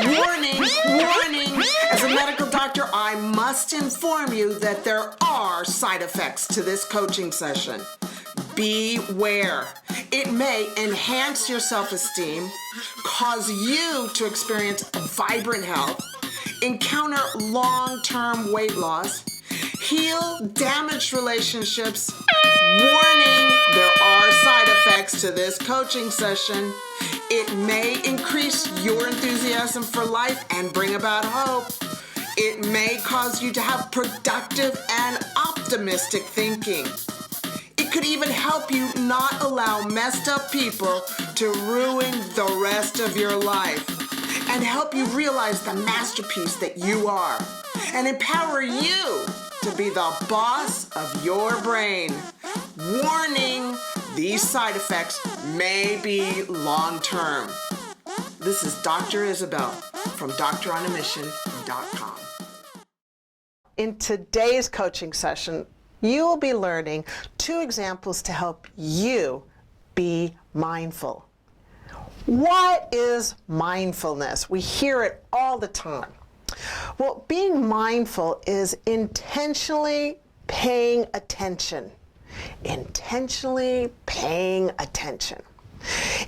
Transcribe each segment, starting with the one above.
Warning, warning! As a medical doctor, I must inform you that there are side effects to this coaching session. Beware. It may enhance your self-esteem, cause you to experience vibrant health, encounter long-term weight loss, heal damaged relationships. Warning, there are side effects to this coaching session. It may increase your enthusiasm for life and bring about hope. It may cause you to have productive and optimistic thinking. It could even help you not allow messed up people to ruin the rest of your life and help you realize the masterpiece that you are and empower you to be the boss of your brain. Warning, these side effects may be long-term. This is Dr. Isabel from Doctoronamission.com. In today's coaching session, you will be learning 2 examples to help you be mindful. What is mindfulness? We hear it all the time. Well, being mindful is intentionally paying attention. Intentionally paying attention.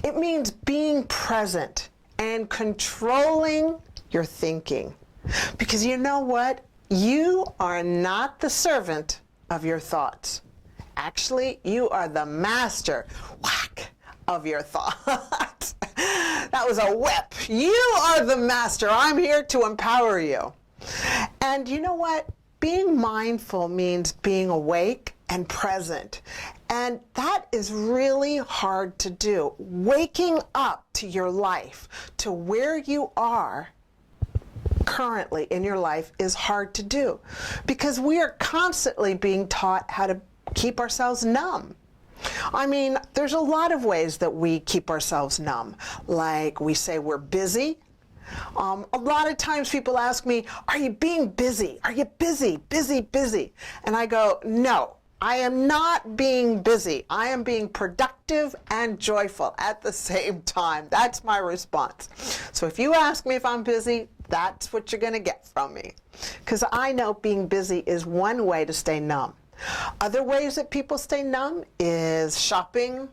It means being present and controlling your thinking. Because you know what? You are not the servant of your thoughts. Actually, you are the master, whack, of your thoughts. That was a whip. You are the master. I'm here to empower you. And you know what? Being mindful means being awake and present. And that is really hard to do. Waking up to your life, to where you are currently in your life, is hard to do because we are constantly being taught how to keep ourselves numb. I mean, there's a lot of ways that we keep ourselves numb. Like we say we're busy. A lot of times people ask me, are you being busy? Are you busy, busy, busy? And I go, no, I am not being busy. I am being productive and joyful at the same time. That's my response. So if you ask me if I'm busy, that's what you're going to get from me. Because I know being busy is one way to stay numb. Other ways that people stay numb is shopping,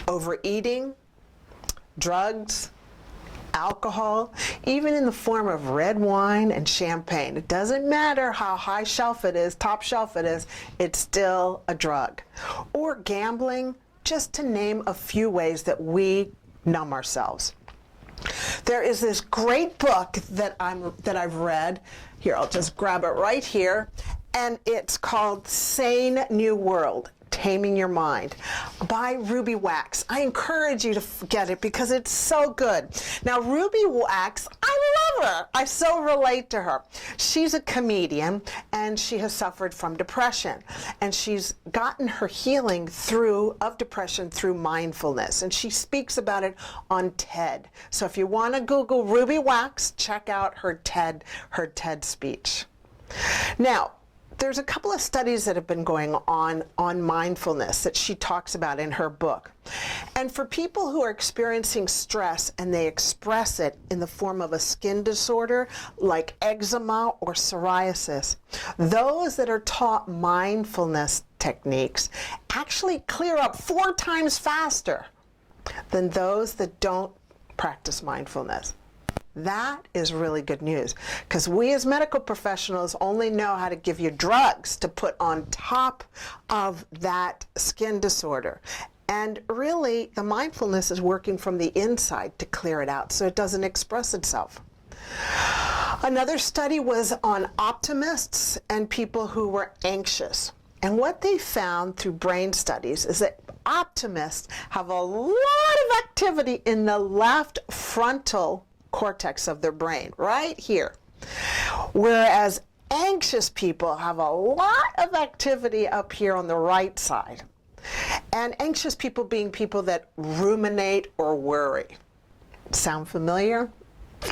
overeating, drugs, alcohol, even in the form of red wine and champagne. It doesn't matter how high shelf it is, top shelf it is, it's still a drug. Or gambling, just to name a few ways that we numb ourselves. There is this great book that I've read. Here, I'll just grab it right here. And it's called Sane New World, Taming Your Mind by Ruby Wax. I encourage you to get it because it's so good. Now, Ruby Wax, I love her. I so relate to her. She's a comedian and she has suffered from depression. And she's gotten her healing of depression through mindfulness. And she speaks about it on TED. So if you want to Google Ruby Wax, check out her TED speech. Now, there's a couple of studies that have been going on mindfulness that she talks about in her book. And for people who are experiencing stress and they express it in the form of a skin disorder like eczema or psoriasis, those that are taught mindfulness techniques actually clear up 4 times faster than those that don't practice mindfulness. That is really good news because we as medical professionals only know how to give you drugs to put on top of that skin disorder. And really, the mindfulness is working from the inside to clear it out so it doesn't express itself. Another study was on optimists and people who were anxious. And what they found through brain studies is that optimists have a lot of activity in the left frontal cortex of their brain, right here. Whereas anxious people have a lot of activity up here on the right side. And anxious people being people that ruminate or worry. Sound familiar?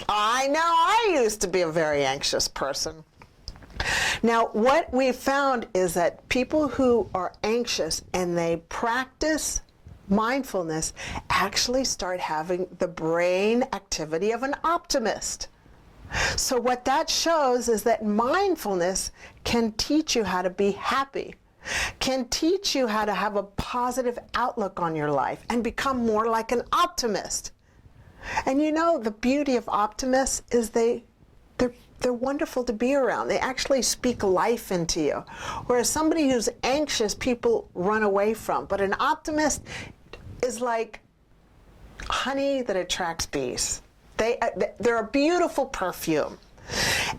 I know, I used to be a very anxious person. Now, what we found is that people who are anxious and they practice mindfulness actually start having the brain activity of an optimist. So what that shows is that mindfulness can teach you how to be happy, can teach you how to have a positive outlook on your life and become more like an optimist. And you know, the beauty of optimists is they're wonderful to be around. They actually speak life into you. Whereas somebody who's anxious, people run away from. But an optimist is like honey that attracts bees. They're a beautiful perfume.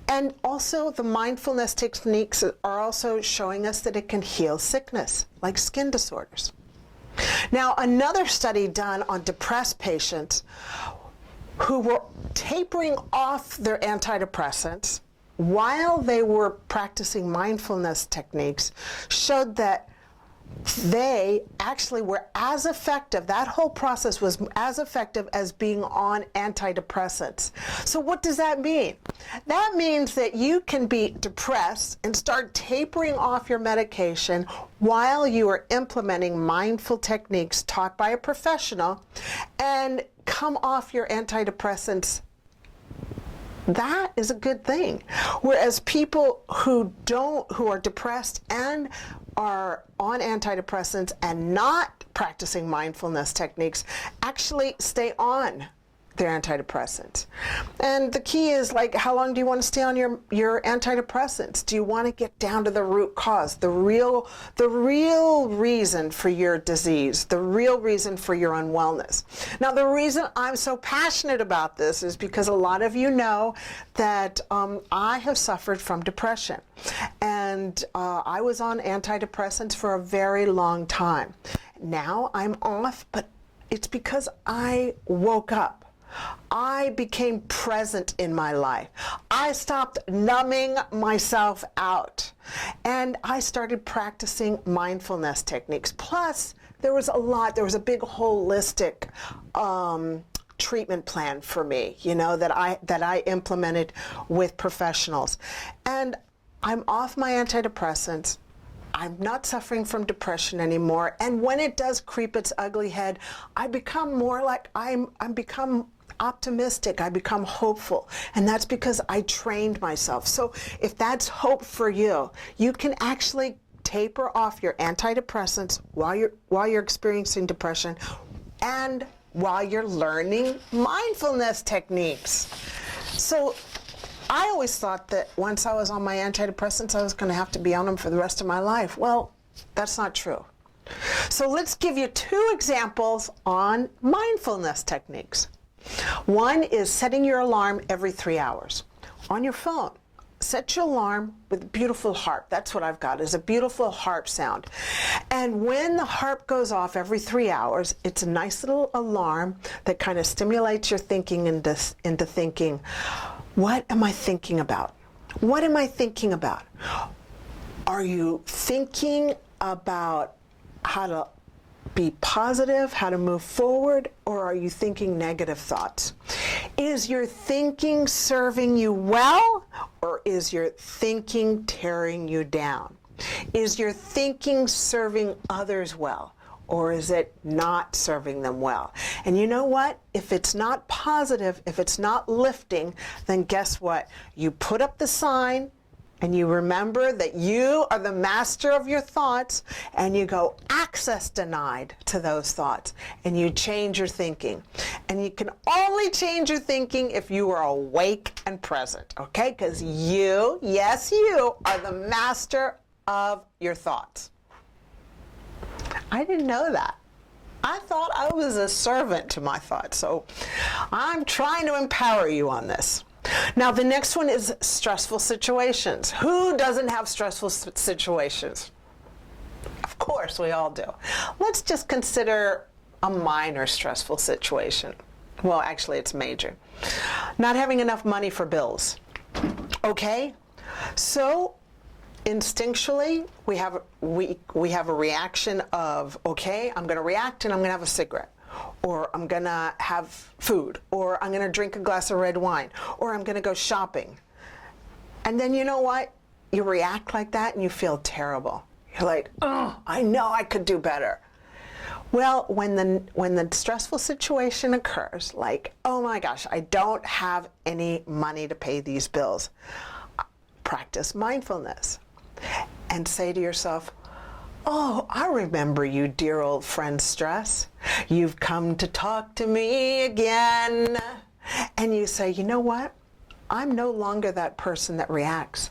And also the mindfulness techniques are also showing us that it can heal sickness, like skin disorders. Now, another study done on depressed patients who were tapering off their antidepressants while they were practicing mindfulness techniques showed that they actually were as effective, that whole process was as effective as being on antidepressants. So what does that mean? That means that you can be depressed and start tapering off your medication while you are implementing mindful techniques taught by a professional and come off your antidepressants. That is a good thing. Whereas people who are depressed and are on antidepressants and not practicing mindfulness techniques actually stay on their antidepressants. And the key is, like, how long do you want to stay on your antidepressants? Do you want to get down to the root cause, the real reason for your disease, the real reason for your unwellness? Now, the reason I'm so passionate about this is because a lot of you know that I have suffered from depression. And I was on antidepressants for a very long time. Now I'm off, but it's because I woke up. I became present in my life. I stopped numbing myself out. And I started practicing mindfulness techniques. Plus, there was a big holistic treatment plan for me, you know, that I implemented with professionals. And I'm off my antidepressants. I'm not suffering from depression anymore. And when it does creep its ugly head, I become more like I'm become optimistic. I become hopeful. And that's because I trained myself. So if that's hope for you, you can actually taper off your antidepressants while you're experiencing depression and while you're learning mindfulness techniques. So I always thought that once I was on my antidepressants, I was going to have to be on them for the rest of my life. Well, that's not true. So let's give you 2 examples on mindfulness techniques. One is setting your alarm every 3 hours. On your phone, set your alarm with a beautiful harp. That's what I've got, is a beautiful harp sound. And when the harp goes off every 3 hours, it's a nice little alarm that kind of stimulates your thinking into thinking, what am I thinking about? What am I thinking about? Are you thinking about how to be positive, how to move forward, or are you thinking negative thoughts? Is your thinking serving you well, or is your thinking tearing you down? Is your thinking serving others well, or is it not serving them well? And you know what? If it's not positive, if it's not lifting, then guess what? You put up the sign, and you remember that you are the master of your thoughts, and you go access denied to those thoughts, and you change your thinking. And you can only change your thinking if you are awake and present, okay? Because you, yes, you are the master of your thoughts. I didn't know that. I thought I was a servant to my thoughts, so I'm trying to empower you on this. Now, the next one is stressful situations. Who doesn't have stressful situations? Of course, we all do. Let's just consider a minor stressful situation. Well, actually, it's major. Not having enough money for bills. Okay? So, instinctually, we have a reaction of, okay, I'm going to react and I'm going to have a cigarette. Or I'm going to have food, or I'm going to drink a glass of red wine, or I'm going to go shopping. And then you know what? You react like that and you feel terrible. You're like, oh, I know I could do better. Well, when the stressful situation occurs, like, oh my gosh, I don't have any money to pay these bills, practice mindfulness and say to yourself, oh, I remember you, dear old friend Stress. You've come to talk to me again. And you say, you know what? I'm no longer that person that reacts.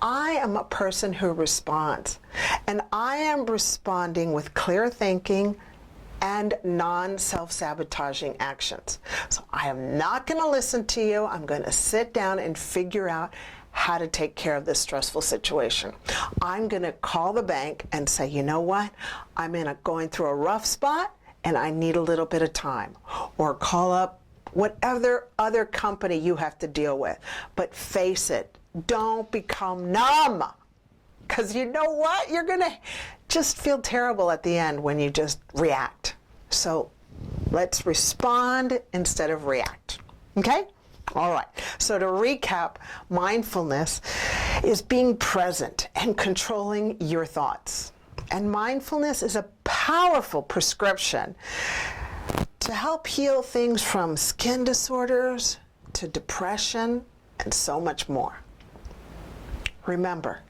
I am a person who responds. And I am responding with clear thinking and non-self-sabotaging actions. So I am not going to listen to you. I'm going to sit down and figure out how to take care of this stressful situation. I'm going to call the bank and say, you know what? I'm going through a rough spot and I need a little bit of time. Or call up whatever other company you have to deal with. But face it, don't become numb. Because you know what? You're going to just feel terrible at the end when you just react. So let's respond instead of react. Okay? All right. So to recap, mindfulness is being present and controlling your thoughts. And mindfulness is a powerful prescription to help heal things from skin disorders to depression and so much more. Remember,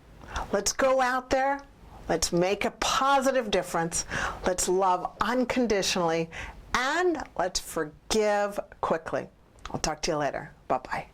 let's go out there, let's make a positive difference, let's love unconditionally, and let's forgive quickly. I'll talk to you later. Bye-bye.